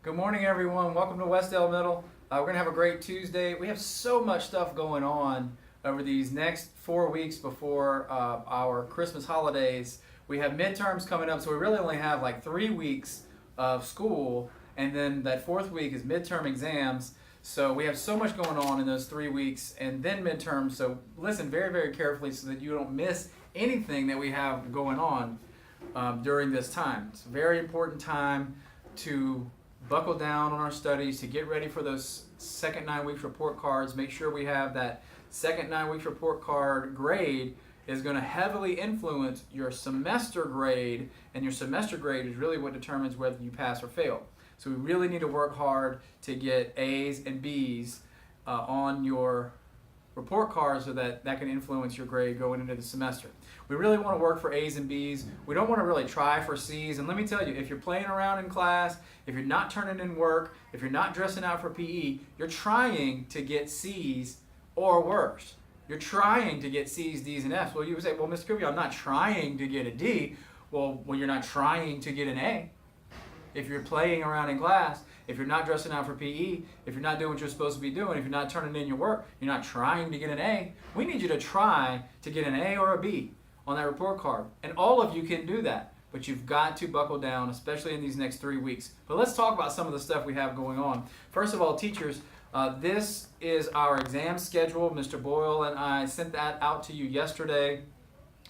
Good morning, everyone. Welcome to Westdale Middle. We're going to have a great Tuesday. We have so much stuff going on over these next 4 weeks before our Christmas holidays. We have midterms coming up, so we really only have like 3 weeks of school, and then that fourth week is midterm exams. So we have so much going on in those 3 weeks, and then midterms. So listen very, very carefully so that you don't miss anything that we have going on during this time. It's a very important time to buckle down on our studies, to get ready for those second 9 weeks report cards. Make sure we have that second 9 weeks report card grade is going to heavily influence your semester grade, and your semester grade is really what determines whether you pass or fail. So we really need to work hard to get A's and B's on your report cards so that can influence your grade going into the semester. We really want to work for A's and B's. We don't want to really try for C's. And let me tell you, if you're playing around in class, if you're not turning in work, if you're not dressing out for PE, you're trying to get C's or worse. You're trying to get C's, D's, and F's. Well, you would say, well, Mr. Kirby, I'm not trying to get a D. Well, you're not trying to get an A. If you're playing around in class, if you're not dressing out for PE, if you're not doing what you're supposed to be doing, if you're not turning in your work, you're not trying to get an A, we need you to try to get an A or a B on that report card. And all of you can do that, but you've got to buckle down, especially in these next 3 weeks. But let's talk about some of the stuff we have going on. First of all, teachers, this is our exam schedule. Mr. Boyle and I sent that out to you yesterday.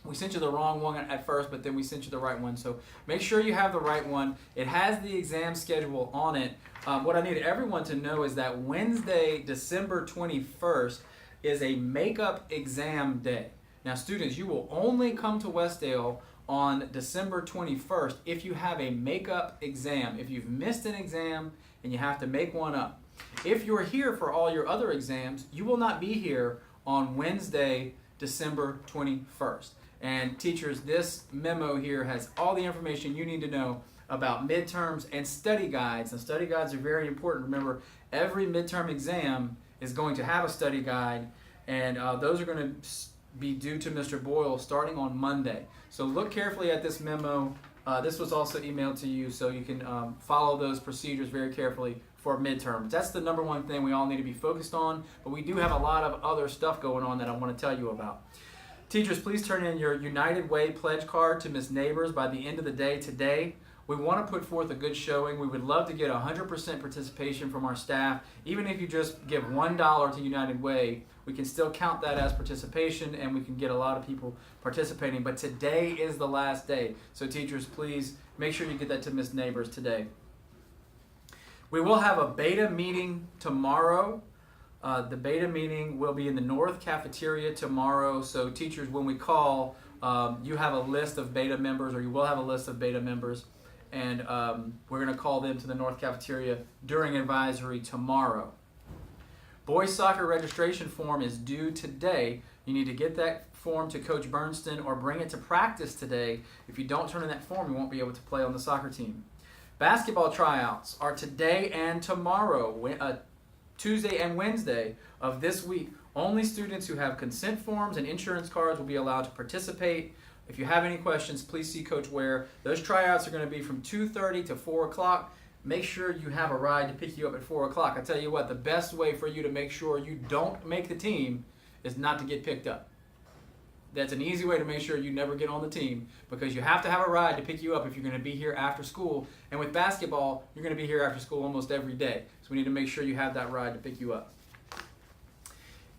We sent you the wrong one at first, but then we sent you the right one. So make sure you have the right one. It has the exam schedule on it. What I need everyone to know is that Wednesday, December 21st, is a makeup exam day. Now, students, you will only come to Westdale on December 21st if you have a makeup exam. If you've missed an exam and you have to make one up. If you're here for all your other exams, you will not be here on Wednesday, December 21st. And teachers, this memo here has all the information you need to know about midterms and study guides. And study guides are very important. Remember, every midterm exam is going to have a study guide, and those are going to be due to Mr. Boyle starting on Monday. So look carefully at this memo. This was also emailed to you, so you can follow those procedures very carefully for midterms. That's the number one thing we all need to be focused on, but we do have a lot of other stuff going on that I want to tell you about. Teachers, please turn in your United Way pledge card to Ms. Neighbors by the end of the day today. We want to put forth a good showing. We would love to get 100% participation from our staff. Even if you just give $1 to United Way, we can still count that as participation, and we can get a lot of people participating. But today is the last day. So teachers, please make sure you get that to Ms. Neighbors today. We will have a beta meeting tomorrow. The beta meeting will be in the North Cafeteria tomorrow. So teachers, when we call, you have a list of beta members, or you will have a list of beta members, and we're going to call them to the North Cafeteria during advisory tomorrow. Boys soccer registration form is due today. You need to get that form to Coach Bernston or bring it to practice today. If you don't turn in that form, you won't be able to play on the soccer team. Basketball tryouts are today and tomorrow, Tuesday and Wednesday of this week. Only students who have consent forms and insurance cards will be allowed to participate. If you have any questions, please see Coach Ware. Those tryouts are going to be from 2:30 to 4 o'clock. Make sure you have a ride to pick you up at 4 o'clock. I tell you what, the best way for you to make sure you don't make the team is not to get picked up. That's an easy way to make sure you never get on the team, because you have to have a ride to pick you up if you're going to be here after school. And with basketball, you're going to be here after school almost every day. So we need to make sure you have that ride to pick you up.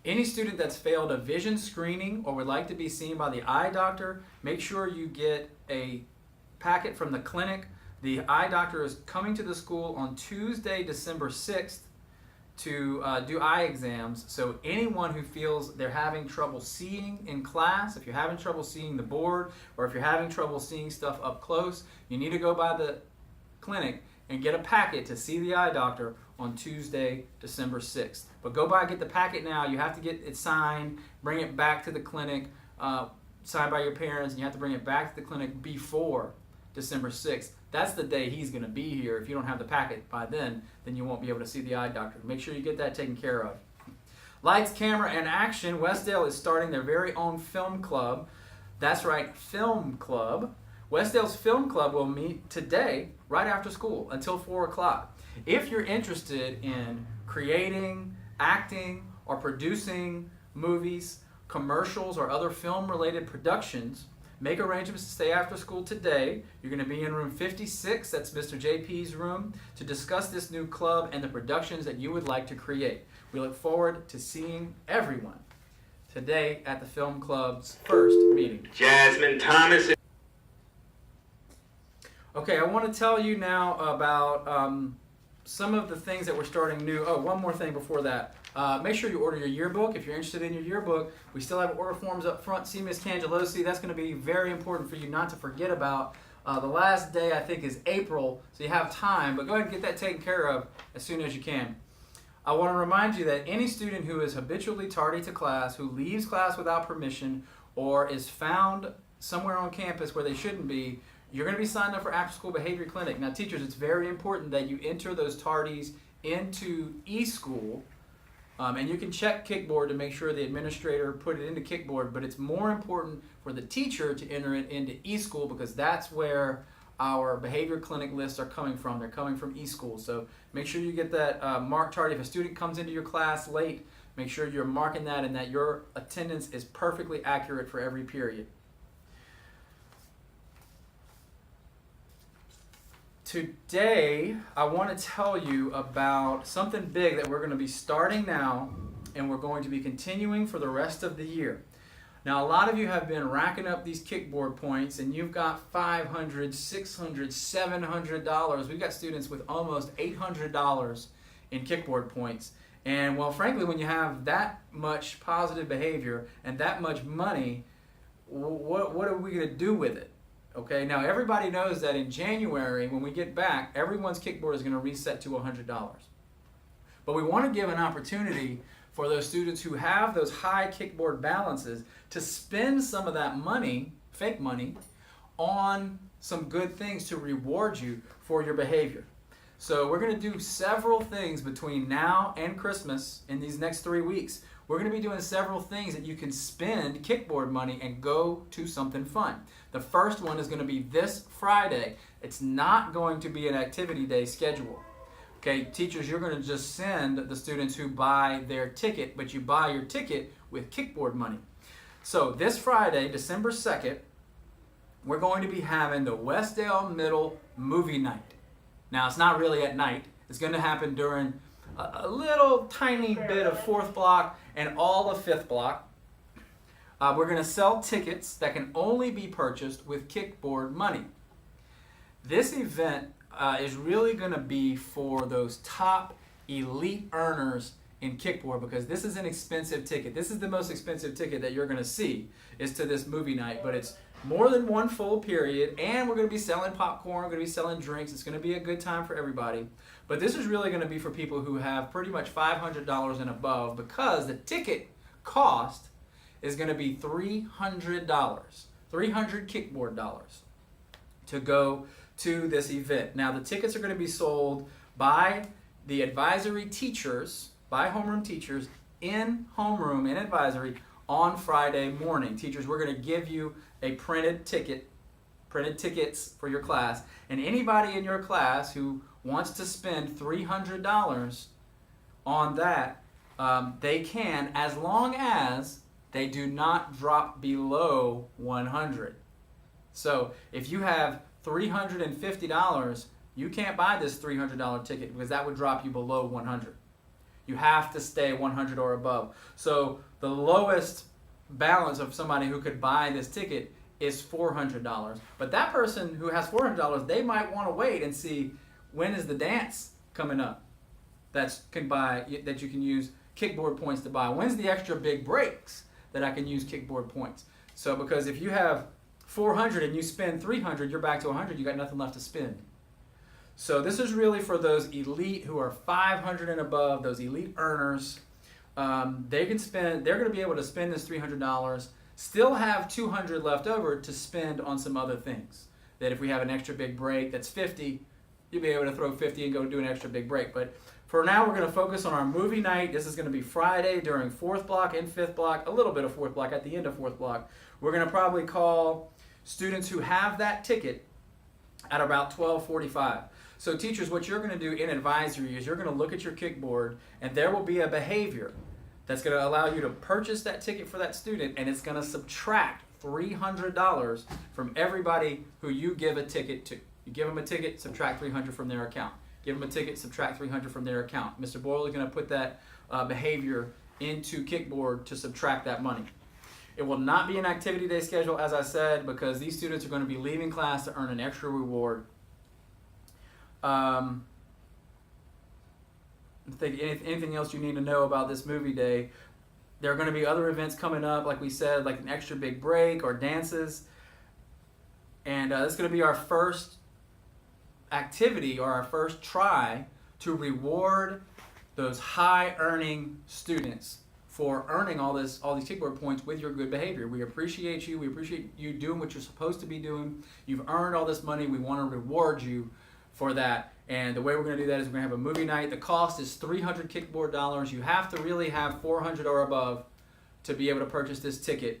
Any student that's failed a vision screening or would like to be seen by the eye doctor, make sure you get a packet from the clinic. The eye doctor is coming to the school on Tuesday, December 6th to do eye exams. So anyone who feels they're having trouble seeing in class, if you're having trouble seeing the board, or if you're having trouble seeing stuff up close, you need to go by the clinic and get a packet to see the eye doctor on Tuesday, December 6th. But go by and get the packet now. You have to get it signed, bring it back to the clinic, signed by your parents, and you have to bring it back to the clinic before December 6th. That's the day he's going to be here. If you don't have the packet by then you won't be able to see the eye doctor. Make sure you get that taken care of. Lights, camera, and action. Westdale is starting their very own film club. That's right, film club. Westdale's Film Club will meet today right after school until 4 o'clock. If you're interested in creating, acting, or producing movies, commercials, or other film-related productions, make arrangements to stay after school today. You're going to be in room 56, that's Mr. JP's room, to discuss this new club and the productions that you would like to create. We look forward to seeing everyone today at the Film Club's first meeting. Jasmine Thomas. Okay, I want to tell you now about some of the things that we're starting new. Oh, one more thing before that. Make sure you order your yearbook. If you're interested in your yearbook, we still have order forms up front. See Ms. Cangelosi. That's going to be very important for you not to forget about. The last day, I think, is April, so you have time, but go ahead and get that taken care of as soon as you can. I want to remind you that any student who is habitually tardy to class, who leaves class without permission, or is found somewhere on campus where they shouldn't be, you're going to be signed up for after-school behavior clinic. Now, teachers, it's very important that you enter those tardies into eSchool, and you can check Kickboard to make sure the administrator put it into Kickboard, but it's more important for the teacher to enter it into eSchool because that's where our behavior clinic lists are coming from. They're coming from eSchool. So make sure you get that marked tardy. If a student comes into your class late, make sure you're marking that and that your attendance is perfectly accurate for every period. Today, I want to tell you about something big that we're going to be starting now and we're going to be continuing for the rest of the year. Now, a lot of you have been racking up these Kickboard points and you've got $500, $600, $700. We've got students with almost $800 in Kickboard points. And well, frankly, when you have that much positive behavior and that much money, what are we going to do with it? Okay, now everybody knows that in January, when we get back, everyone's Kickboard is going to reset to $100. But we want to give an opportunity for those students who have those high Kickboard balances to spend some of that money, fake money, on some good things to reward you for your behavior. So we're going to do several things between now and Christmas in these next 3 weeks. We're going to be doing several things that you can spend Kickboard money and go to something fun. The first one is going to be this Friday. It's not going to be an activity day schedule. Okay, teachers, you're going to just send the students who buy their ticket, but you buy your ticket with Kickboard money. So this Friday, December 2nd, we're going to be having the Westdale Middle Movie Night. Now, it's not really at night. It's going to happen during a little tiny bit of 4th block and all of 5th block. We're going to sell tickets that can only be purchased with Kickboard money. This event is really going to be for those top elite earners in Kickboard because this is an expensive ticket. This is the most expensive ticket that you're going to see is to this movie night, but it's more than one full period, and we're going to be selling popcorn, we're going to be selling drinks. It's going to be a good time for everybody. But this is really going to be for people who have pretty much $500 and above because the ticket cost is going to be $300, 300 Kickboard dollars to go to this event. Now, the tickets are going to be sold by the advisory teachers, by homeroom teachers in homeroom and advisory on Friday morning. Teachers, we're going to give you a printed tickets for your class, and anybody in your class who wants to spend $300 on that, they can, as long as they do not drop below 100. So if you have $350, you can't buy this $300 ticket because that would drop you below 100. You have to stay 100 or above. So the lowest balance of somebody who could buy this ticket is $400. But that person who has $400, they might want to wait and see when is the dance coming up that you can use Kickboard points to buy. When's the extra big breaks that I can use Kickboard points? So because if you have 400 and you spend 300, you're back to 100, you got nothing left to spend. So this is really for those elite who are 500 and above, those elite earners. They're going to be able to spend this $300, still have 200 left over to spend on some other things. That if we have an extra big break that's 50, you'll be able to throw 50 and go do an extra big break. But for now, we're going to focus on our movie night. This is going to be Friday during 4th block and 5th block, a little bit of 4th block at the end of 4th block. We're going to probably call students who have that ticket at about 12:45. So teachers, what you're going to do in advisory is you're going to look at your kickboard, and there will be a behavior that's going to allow you to purchase that ticket for that student, and it's going to subtract $300 from everybody who you give a ticket to. You give them a ticket, subtract $300 from their account. Give them a ticket, subtract $300 from their account. Mr. Boyle is going to put that behavior into kickboard to subtract that money. It will not be an activity day schedule, as I said, because these students are going to be leaving class to earn an extra reward. I think anything else you need to know about this movie day? There are going to be other events coming up, like we said, like an extra big break or dances. And this is going to be our first activity or our first try to reward those high-earning students for earning all these kickboard points with your good behavior. We appreciate you. We appreciate you doing what you're supposed to be doing. You've earned all this money. We want to reward you for that. And the way we're going to do that is we're going to have a movie night. The cost is $300 kickboard dollars. You have to really have 400 or above to be able to purchase this ticket.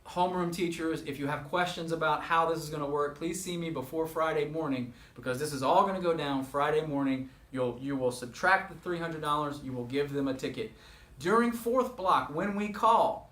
Homeroom teachers, if you have questions about how this is going to work, please see me before Friday morning, because this is all going to go down Friday morning. You will subtract the $300. You will give them a ticket. During fourth block, when we call,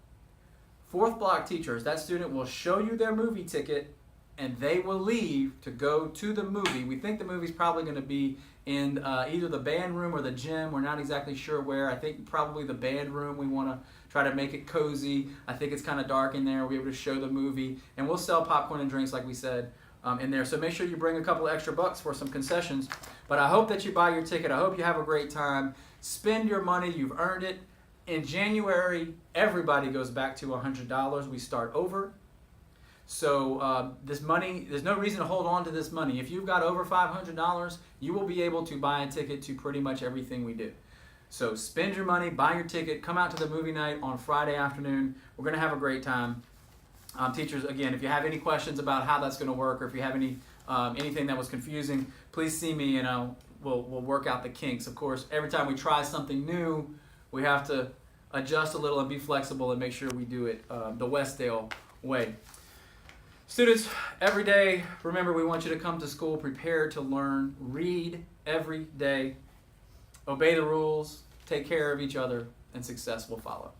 fourth block teachers, that student will show you their movie ticket, and they will leave to go to the movie. We think the movie's probably going to be in either the band room or the gym. We're not exactly sure where. I think probably the band room. We want to try to make it cozy. I think it's kind of dark in there. We'll be able to show the movie. And we'll sell popcorn and drinks, like we said, in there. So make sure you bring a couple of extra bucks for some concessions. But I hope that you buy your ticket. I hope you have a great time. Spend your money. You've earned it. In January, everybody goes back to $100. We start over. So this money, there's no reason to hold on to this money. If you've got over $500, you will be able to buy a ticket to pretty much everything we do. So spend your money, buy your ticket, come out to the movie night on Friday afternoon. We're going to have a great time. Teachers, again, if you have any questions about how that's going to work, or if you have any anything that was confusing, please see me, and we'll work out the kinks. Of course, every time we try something new, we have to adjust a little and be flexible and make sure we do it the Westdale way. Students, every day, remember, we want you to come to school prepared to learn. Read every day. Obey the rules. Take care of each other, and success will follow.